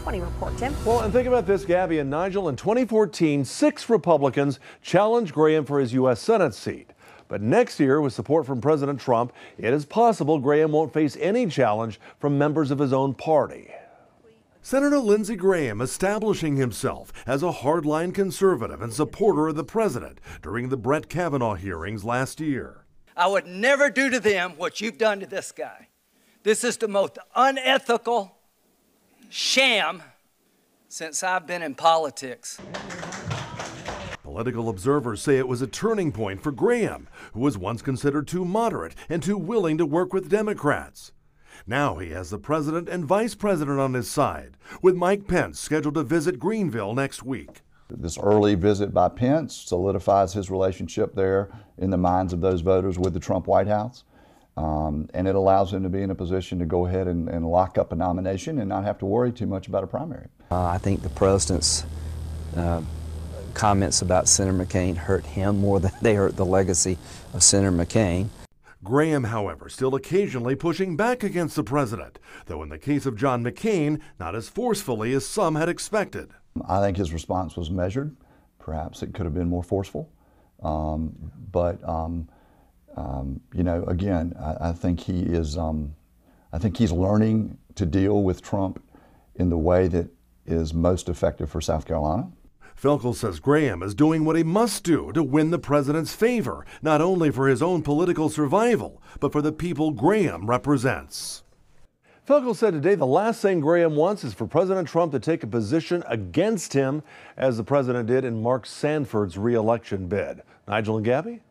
2020 report. Tim? Well, and think about this, Gabby and Nigel. In 2014, 6 Republicans challenged Graham for his U.S. Senate seat. But next year, with support from President Trump, it is possible Graham won't face any challenge from members of his own party. Senator Lindsey Graham establishing himself as a hardline conservative and supporter of the president during the Brett Kavanaugh hearings last year. I would never do to them what you've done to this guy. This is the most unethical sham since I've been in politics. Political observers say it was a turning point for Graham, who was once considered too moderate and too willing to work with Democrats. Now he has the president and vice president on his side, with Mike Pence scheduled to visit Greenville next week. This early visit by Pence solidifies his relationship there in the minds of those voters with the Trump White House. And it allows him to be in a position to go ahead and lock up a nomination and not have to worry too much about a primary. I think the president's comments about Senator McCain hurt him more than they hurt the legacy of Senator McCain. Graham, however, still occasionally pushing back against the president, though in the case of John McCain, not as forcefully as some had expected. I think his response was measured. Perhaps it could have been more forceful. You know, again, I think he is. I think he's learning to deal with Trump in the way that is most effective for South Carolina. Felkel says Graham is doing what he must do to win the president's favor, not only for his own political survival, but for the people Graham represents. Felkel said today the last thing Graham wants is for President Trump to take a position against him, as the president did in Mark Sanford's re-election bid. Nigel and Gabby?